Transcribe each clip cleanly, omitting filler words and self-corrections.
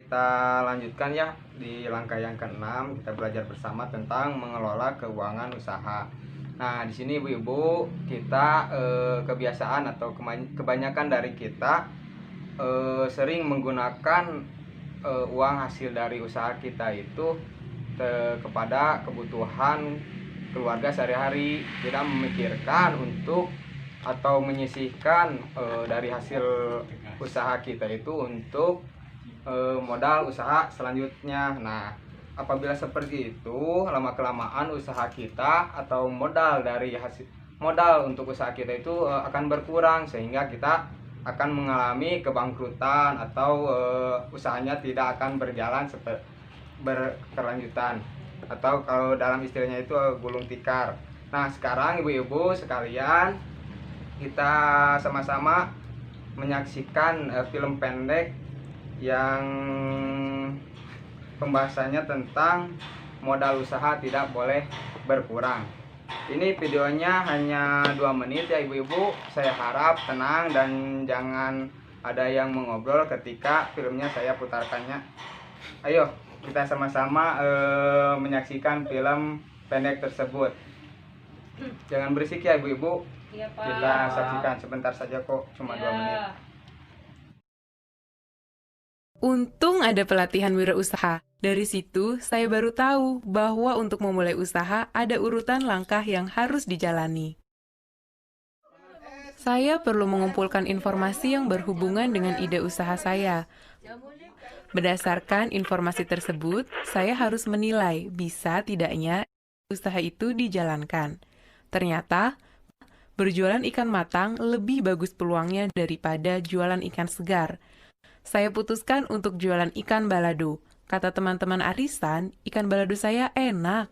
Kita lanjutkan ya di langkah yang keenam, kita belajar bersama tentang mengelola keuangan usaha. Nah, di sini ibu-ibu kita kebiasaan atau kebanyakan dari kita sering menggunakan uang hasil dari usaha kita itu kepada kebutuhan keluarga sehari-hari, tidak memikirkan untuk atau menyisihkan dari hasil usaha kita itu untuk modal usaha selanjutnya. Nah, apabila seperti itu, lama-kelamaan usaha kita atau modal dari hasil modal untuk usaha kita itu akan berkurang, sehingga kita akan mengalami kebangkrutan atau usahanya tidak akan berjalan berkelanjutan, atau kalau dalam istilahnya itu gulung tikar. Nah, sekarang ibu-ibu sekalian, kita sama-sama menyaksikan film pendek yang pembahasannya tentang modal usaha tidak boleh berkurang. Ini videonya hanya 2 menit ya ibu-ibu. Saya harap tenang dan jangan ada yang mengobrol ketika filmnya saya putarkannya. Ayo kita sama-sama menyaksikan film pendek tersebut. Jangan berisik ya ibu-ibu. Iya, Pak. Kita saksikan sebentar saja kok, cuma 2 menit. Untung ada pelatihan wirausaha. Dari situ, saya baru tahu bahwa untuk memulai usaha ada urutan langkah yang harus dijalani. Saya perlu mengumpulkan informasi yang berhubungan dengan ide usaha saya. Berdasarkan informasi tersebut, saya harus menilai bisa tidaknya usaha itu dijalankan. Ternyata, berjualan ikan matang lebih bagus peluangnya daripada jualan ikan segar. Saya putuskan untuk jualan ikan balado. Kata teman-teman arisan, ikan balado saya enak.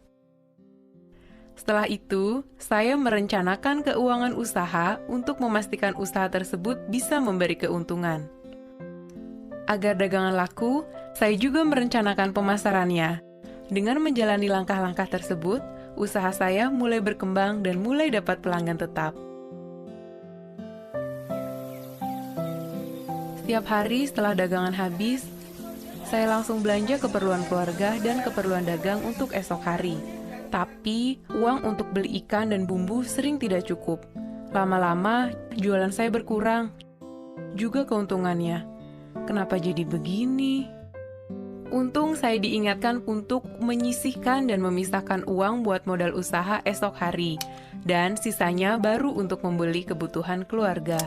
Setelah itu, saya merencanakan keuangan usaha untuk memastikan usaha tersebut bisa memberi keuntungan. Agar dagangan laku, saya juga merencanakan pemasarannya. Dengan menjalani langkah-langkah tersebut, usaha saya mulai berkembang dan mulai dapat pelanggan tetap. Setiap hari setelah dagangan habis, saya langsung belanja keperluan keluarga dan keperluan dagang untuk esok hari. Tapi, uang untuk beli ikan dan bumbu sering tidak cukup. Lama-lama, jualan saya berkurang. Juga keuntungannya. Kenapa jadi begini? Untung saya diingatkan untuk menyisihkan dan memisahkan uang buat modal usaha esok hari. Dan sisanya baru untuk membeli kebutuhan keluarga.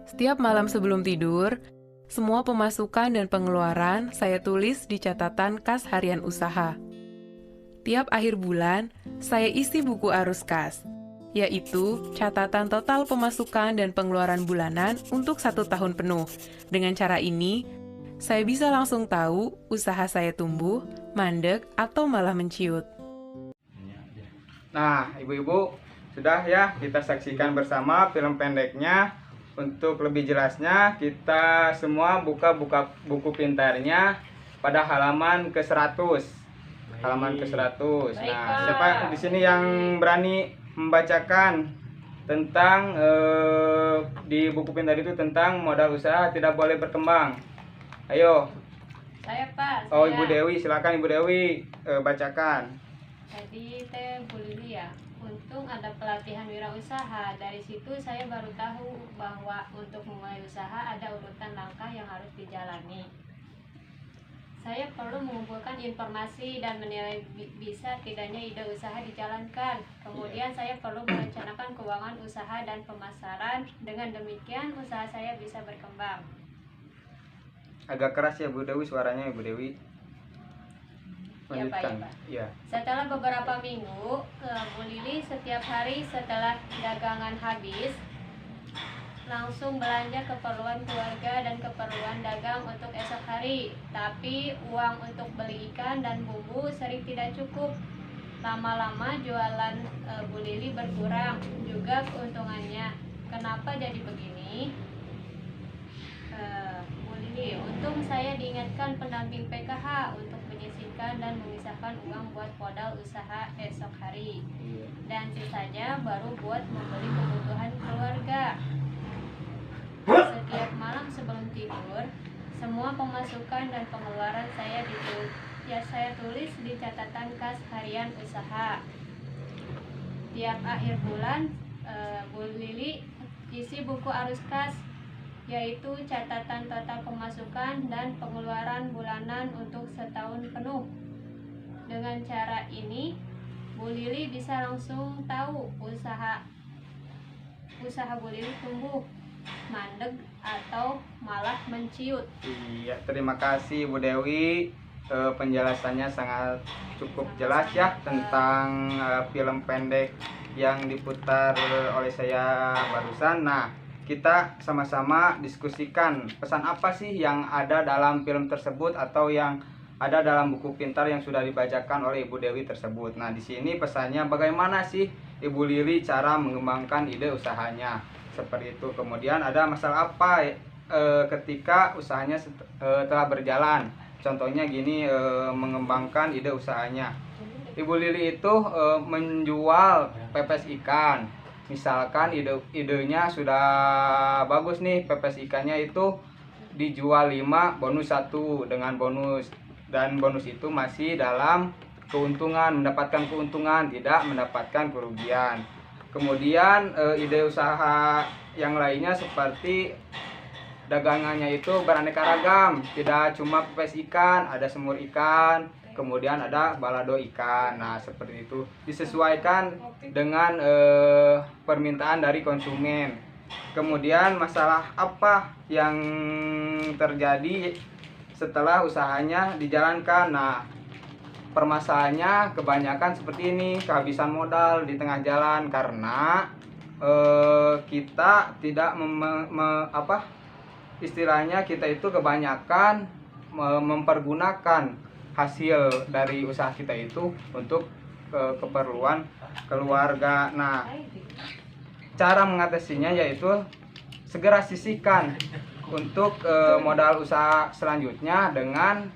Setiap malam sebelum tidur, semua pemasukan dan pengeluaran saya tulis di catatan kas harian usaha. Tiap akhir bulan, saya isi buku arus kas, yaitu catatan total pemasukan dan pengeluaran bulanan untuk 1 tahun penuh. Dengan cara ini, saya bisa langsung tahu usaha saya tumbuh, mandek, atau malah menciut. Nah, ibu-ibu, sudah ya kita saksikan bersama film pendeknya. Untuk lebih jelasnya, kita semua buka buku pintarnya pada halaman ke-100. Halaman ke-100. Nah, siapa di sini yang berani membacakan tentang di buku pintar itu tentang modal usaha tidak boleh berkembang? Ayo. Saya, Pak. Oh, Ibu Dewi, silakan Ibu Dewi bacakan. Jadi Bu Lili ya, untung ada pelatihan wirausaha. Dari situ saya baru tahu bahwa untuk memulai usaha ada urutan langkah yang harus dijalani. Saya perlu mengumpulkan informasi dan menilai bisa tidaknya ide usaha dijalankan. Kemudian saya perlu merencanakan keuangan usaha dan pemasaran. Dengan demikian usaha saya bisa berkembang. Agak keras ya Bu Dewi suaranya, Ibu Dewi. Ya, Pak, ya, Pak. Ya. Setelah beberapa minggu, Bu Lili setiap hari setelah dagangan habis langsung belanja keperluan keluarga dan keperluan dagang untuk esok hari. Tapi uang untuk beli ikan dan bumbu sering tidak cukup. Lama-lama jualan Bu Lili berkurang, juga keuntungannya. Kenapa jadi begini? Bu Lili, untung saya diingatkan pendamping PKH untuk menyisihkan dan memisahkan uang buat modal usaha esok hari, dan sisanya baru buat membeli kebutuhan keluarga. Setiap malam sebelum tidur, Semua pemasukan dan pengeluaran saya tulis di catatan kas harian usaha. Tiap akhir bulan, Bu Lili isi buku arus kas, yaitu catatan total pemasukan dan pengeluaran bulanan untuk setahun penuh. Dengan cara ini, Bu Lili bisa langsung tahu usaha Bu Lili tumbuh, mandeg, atau malah menciut. Iya, terima kasih Bu Dewi. Penjelasannya sangat cukup jelas ya tentang film pendek yang diputar oleh saya barusan. Nah, kita sama-sama diskusikan pesan apa sih yang ada dalam film tersebut atau yang ada dalam buku pintar yang sudah dibacakan oleh Ibu Dewi tersebut. Nah, di sini pesannya bagaimana sih Ibu Lili cara mengembangkan ide usahanya seperti itu. Kemudian ada masalah apa ketika usahanya telah berjalan. Contohnya gini, mengembangkan ide usahanya. Ibu Lili itu menjual pepes ikan. Misalkan idenya sudah bagus nih, pepes ikannya itu dijual 5 bonus 1 dengan bonus, dan bonus itu masih dalam keuntungan, mendapatkan keuntungan, tidak mendapatkan kerugian. Kemudian ide usaha yang lainnya seperti dagangannya itu beraneka ragam, tidak cuma pepes ikan, ada semur ikan, kemudian ada balado ikan. Nah, seperti itu disesuaikan dengan permintaan dari konsumen. Kemudian masalah apa yang terjadi setelah usahanya dijalankan. Nah, permasalahannya kebanyakan seperti ini, kehabisan modal di tengah jalan karena kita tidak istilahnya kita itu kebanyakan mempergunakan hasil dari usaha kita itu untuk keperluan keluarga. Nah, cara mengatasinya yaitu segera sisihkan untuk modal usaha selanjutnya dengan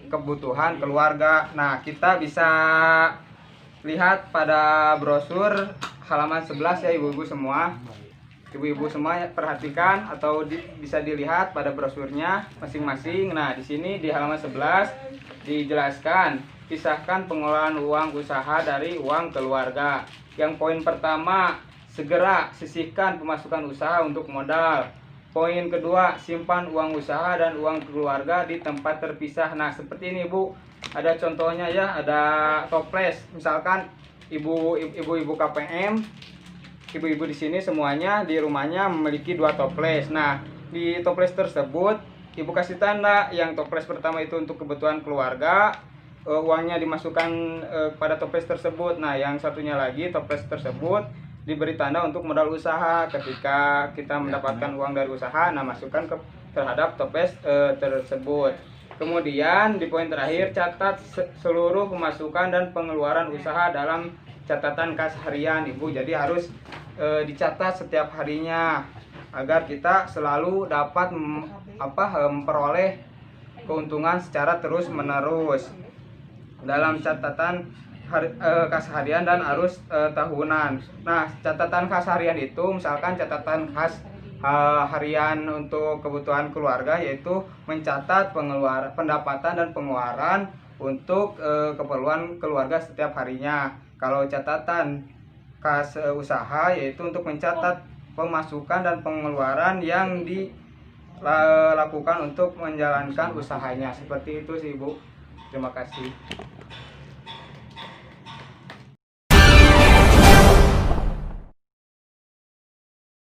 kebutuhan keluarga. Nah, kita bisa lihat pada brosur halaman 11 ya ibu-ibu semua. Ibu-ibu semua perhatikan atau bisa dilihat pada brosurnya masing-masing. Nah, di sini di halaman 11 dijelaskan pisahkan pengelolaan uang usaha dari uang keluarga. Yang poin pertama, segera sisihkan pemasukan usaha untuk modal. Poin kedua, simpan uang usaha dan uang keluarga di tempat terpisah. Nah, seperti ini Bu, ada contohnya ya, ada toples. Misalkan ibu-ibu KPM, ibu-ibu di sini semuanya di rumahnya memiliki 2 toples. Nah, di toples tersebut ibu kasih tanda yang toples pertama itu untuk kebutuhan keluarga, uangnya dimasukkan pada toples tersebut. Nah, yang satunya lagi toples tersebut diberi tanda untuk modal usaha. Ketika kita mendapatkan uang dari usaha, nah masukkan terhadap toples tersebut. Kemudian di poin terakhir, catat seluruh pemasukan dan pengeluaran usaha dalam catatan kas harian Ibu. Jadi harus dicatat setiap harinya agar kita selalu dapat memperoleh keuntungan secara terus menerus dalam catatan kas harian dan arus tahunan. Nah, catatan kas harian itu misalkan catatan kas harian untuk kebutuhan keluarga, yaitu mencatat pendapatan dan pengeluaran untuk keperluan keluarga setiap harinya. Kalau catatan kas usaha yaitu untuk mencatat pemasukan dan pengeluaran yang dilakukan untuk menjalankan usahanya. Seperti itu sih Bu. Terima kasih.